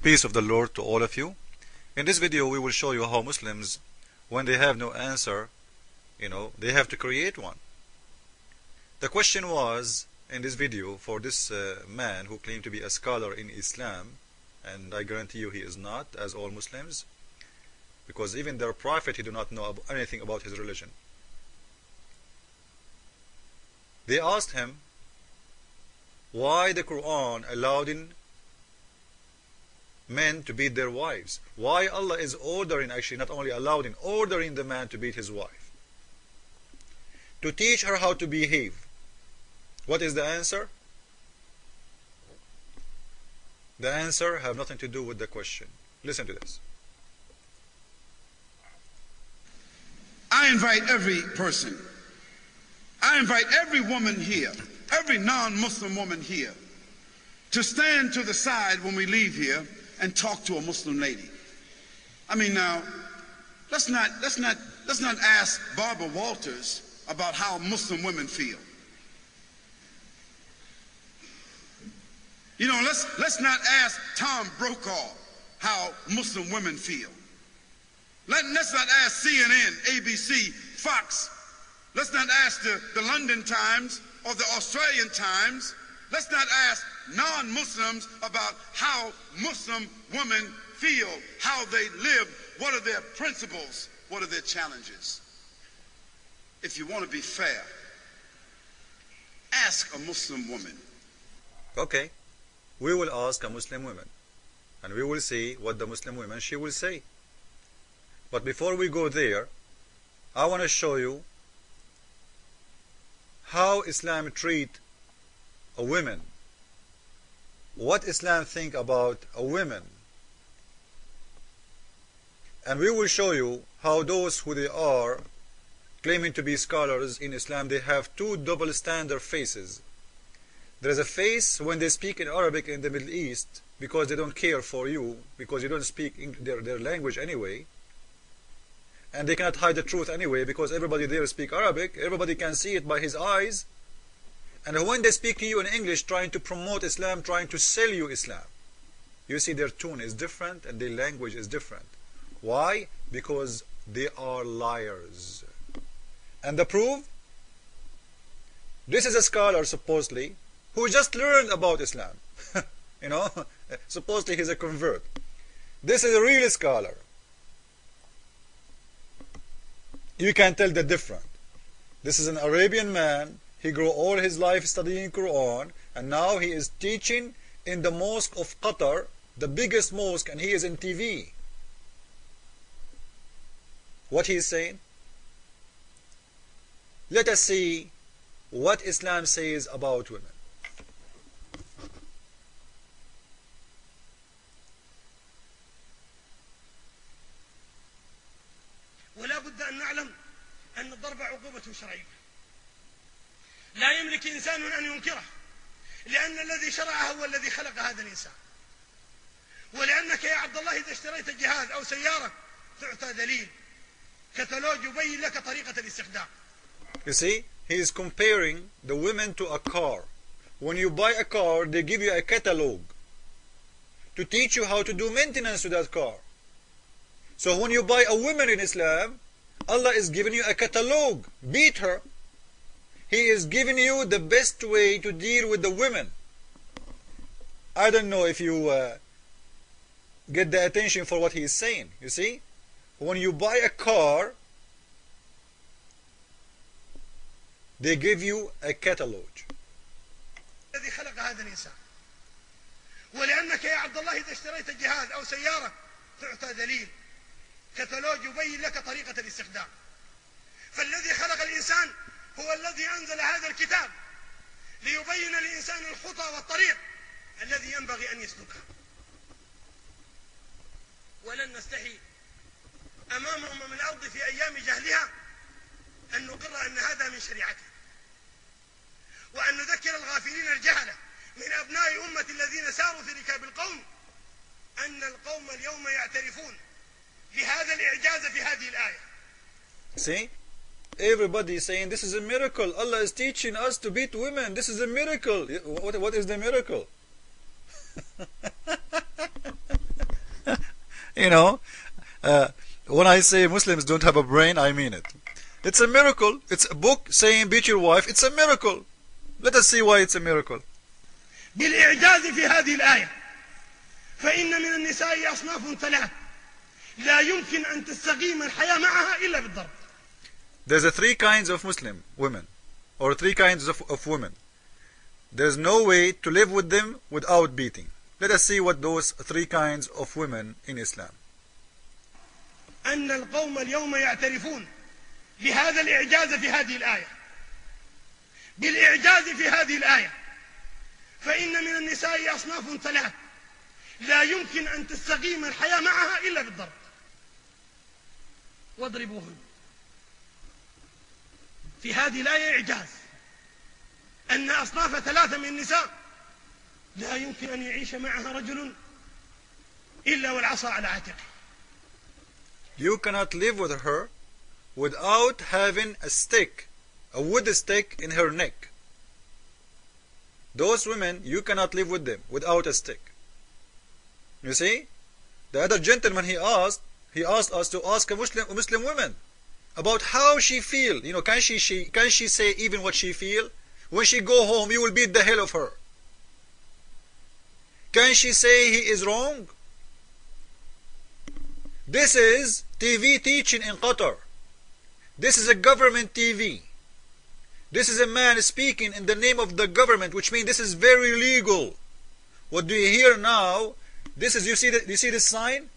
Peace of the Lord to all of you. In this video we will show you how Muslims, when they have no answer, they have to create one. The question was in this video for this man who claimed to be a scholar in Islam, and I guarantee you he is not, as all Muslims, because even their prophet, he do not know anything about his religion. They asked him why the Qur'an allowed men to beat their wives. Why Allah is ordering, actually not only allowing, ordering the man to beat his wife, to teach her how to behave. What is the answer? The answer have nothing to do with the question. Listen to this. I invite every person, I invite every woman here, every non-Muslim woman here, to stand to the side when we leave here and talk to a Muslim lady. I mean, now, let's not ask Barbara Walters about how Muslim women feel. Let's not ask Tom Brokaw how Muslim women feel. Let's not ask CNN, ABC, Fox. Let's not ask the London Times or the Australian Times. Let's not ask non-Muslims about how Muslim women feel, how they live, what are their principles, what are their challenges. If you want to be fair, ask a Muslim woman. Okay, we will ask a Muslim woman, and we will see what the Muslim woman she will say. But before we go there, I want to show you how Islam treat a woman, what Islam think about a woman, and we will show you how those who they are claiming to be scholars in Islam, they have two double standard faces. There is a face when they speak in Arabic in the Middle East because they don't care for you, because you don't speak their language anyway, and they cannot hide the truth anyway because everybody there speak Arabic, everybody can see it by his eyes. And when they speak to you in English, trying to promote Islam, trying to sell you Islam, you see their tone is different and their language is different. Why? Because they are liars. And the proof? This is a scholar, supposedly, who just learned about Islam. Supposedly he's a convert. This is a real scholar. You can tell the difference. This is an Arabian man. He grew all his life studying Qur'an, and now he is teaching in the mosque of Qatar, the biggest mosque, and he is in TV. What he is saying? Let us see what Islam says about women. ولا بد أن نعلم أن الضرب عقوبة شرعية لا يملك إنسان أن ينكره، لأن الذي شرعها هو الذي خلق هذا الإنسان. ولأنك يا عبد الله إذا اشتريت جهاز أو سيارة تعطى دليل كتالوج يبين لك طريقة الاستخدام. You see, he is comparing the women to a car. When you buy a car, they give you a catalog to teach you how to do maintenance to that car. So when you buy a woman in Islam, Allah is giving you a catalog. Beat her. He is giving you the best way to deal with the women. I don't know if you get the attention for what he is saying. You see, when you buy a car, they give you a catalog. الذي خلق هذا الإنسان. ولأنك يا عبد الله إذا اشتريت جهاز أو سيارة تعطى دليل كتالوج يبين لك طريقة الاستخدام. فالذي خلق الإنسان هو الذي أنزل هذا الكتاب ليبين للإنسان الخطى والطريق الذي ينبغي أن يسلكه. ولن نستحي أمام الأرض في أيام جهلها أن نقر أن هذا من شريعته، وأن نذكر الغافلين الجهلة من أبناء أمة الذين ساروا في ركاب القوم أن القوم اليوم يعترفون بهذا الإعجاز في هذه الآية. See? Everybody is saying this is a miracle. Allah is teaching us to beat women. This is a miracle. What is the miracle? You know, when I say Muslims don't have a brain, I mean it. It's a miracle. It's a book saying beat your wife. It's a miracle. Let us see why it's a miracle. بالإعجاز في هذه الآية فإن من النساء أصناف ثلاث لا يمكن أن تستقيم الحياة معها إلا بالضرب. There's a three kinds of Muslim women, or three kinds of women. There's no way to live with them without beating. Let us see what those three kinds of women in Islam. أن القوم اليوم يعترفون بهذا الإعجاز في هذه الآية. بالإعجاز في هذه الآية فإن من النساء أصناف ثلاث لا يمكن أن تستقيم الحياة معها إلا بالضرب. واضربوهن. في هذه الآية إعجاز أن أصناف ثلاثة من النساء لا يمكن أن يعيش معها رجل إلا والعصا على عاتقه. You cannot live with her without having a stick, a wood stick in her neck. Those women, you cannot live with them without a stick. You see? The other gentleman he asked us to ask a Muslim woman about how she feel. You know, can she say even what she feel? When she go home, you will beat the hell of her. Can she say he is wrong? This is TV teaching in Qatar. This is a government TV. This is a man speaking in the name of the government, which means this is very legal. What do you hear now? This is, you see this sign?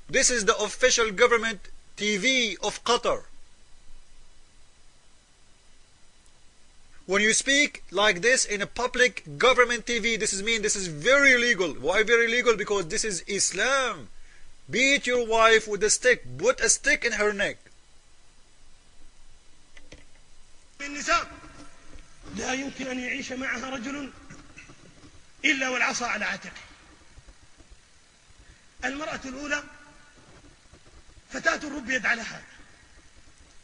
This is the official government TV of Qatar. When you speak like this in a public government TV, this is very illegal. Why very illegal? Because this is Islam. Beat your wife with a stick. Put a stick in her neck. النساء لا يمكن أن يعيش معها رجل إلا والعصا على عاتقه. المرأة الأولى فتاة ربيت على هذا.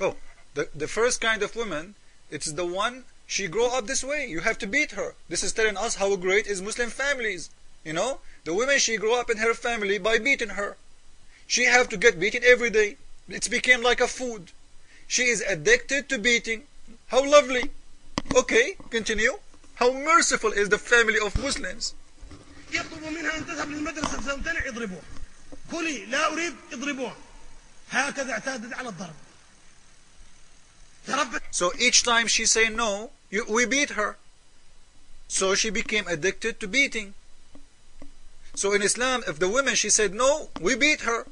Oh, the first kind of woman, it's the one, she grew up this way. You have to beat her. This is telling us how great is Muslim families. You know, the woman, she grew up in her family by beating her. She have to get beaten every day. It's became like a food. She is addicted to beating. How lovely. Okay, continue. How merciful is the family of Muslims. يطلب منها أن تذهب للمدرسة فتمتنع يضربوها. قولي لا أريد يضربوها. هكذا اعتادت على الضرب. So each time she say no, we beat her. So she became addicted to beating. So in Islam, if the woman, she said no, we beat her.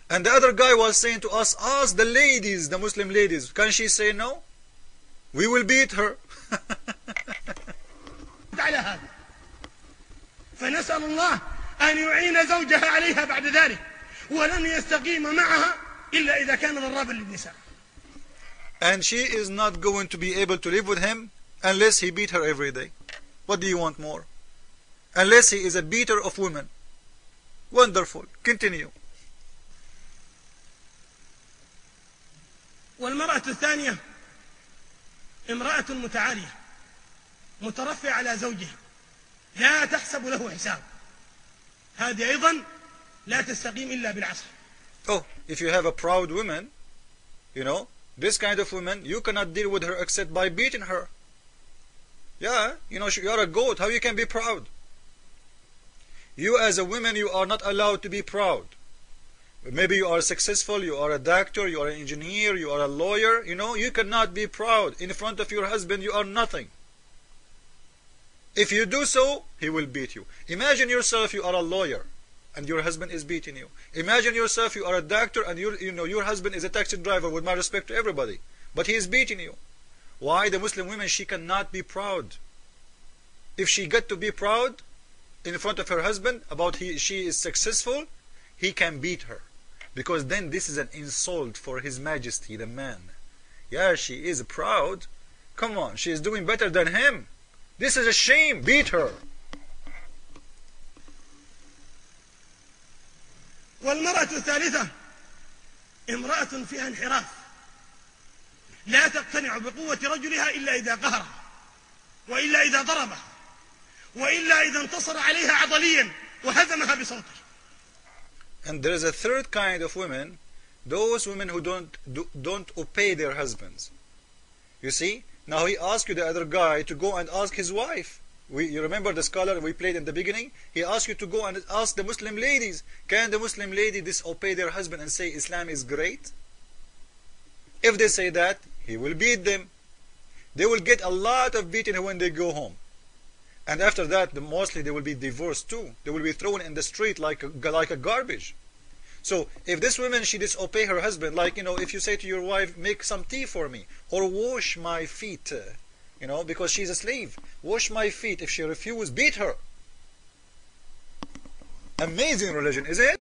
And the other guy was saying to us, ask the ladies, the Muslim ladies, can she say no? We will beat her. على هذا فنسأل الله أن يعين زوجها عليها بعد ذلك ولن يستقيم معها إلا إذا كان ضرابا للنساء. And she is not going to be able to live with him unless he beat her every day. What do you want more? Unless he is a beater of women. Wonderful. Continue. والمرأة الثانية امرأة متعالية مترفعة على زوجها لا تحسب له حساب. هذه أيضا لا تستقيم إلا بالعصر. Oh, if you have a proud woman, you know, this kind of woman, you cannot deal with her except by beating her. Yeah, you know, you are a goat. How you can be proud? You as a woman, you are not allowed to be proud. Maybe you are successful, you are a doctor, you are an engineer, you are a lawyer, you know, you cannot be proud. In front of your husband, you are nothing. If you do so, he will beat you. Imagine yourself, you are a lawyer, and your husband is beating you. Imagine yourself, you are a doctor, and your husband is a taxi driver, with my respect to everybody, but he is beating you. Why? The Muslim woman, she cannot be proud. If she got to be proud in front of her husband about she is successful, he can beat her. Because then this is an insult for His Majesty, the man. Yeah, she is proud. Come on, she is doing better than him. This is a shame. Beat her. والمرأة الثالثة امرأة فيها انحراف لا تقتنع بقوة رجلها إلا إذا قهرها وإلا إذا ضربها وإلا إذا انتصر عليها عضليا وهزمها بصوته. And there is a third kind of women, those women who don't obey their husbands. You see, now he asked you, the other guy, to go and ask his wife. You remember the scholar we played in the beginning? He asked you to go and ask the Muslim ladies, can the Muslim lady disobey their husband and say Islam is great? If they say that, he will beat them. They will get a lot of beating when they go home. And after that, mostly they will be divorced too. They will be thrown in the street like a garbage. So if this woman, she disobey her husband, like, if you say to your wife, make some tea for me, or wash my feet, because she's a slave, wash my feet. If she refuses, beat her. Amazing religion, is it?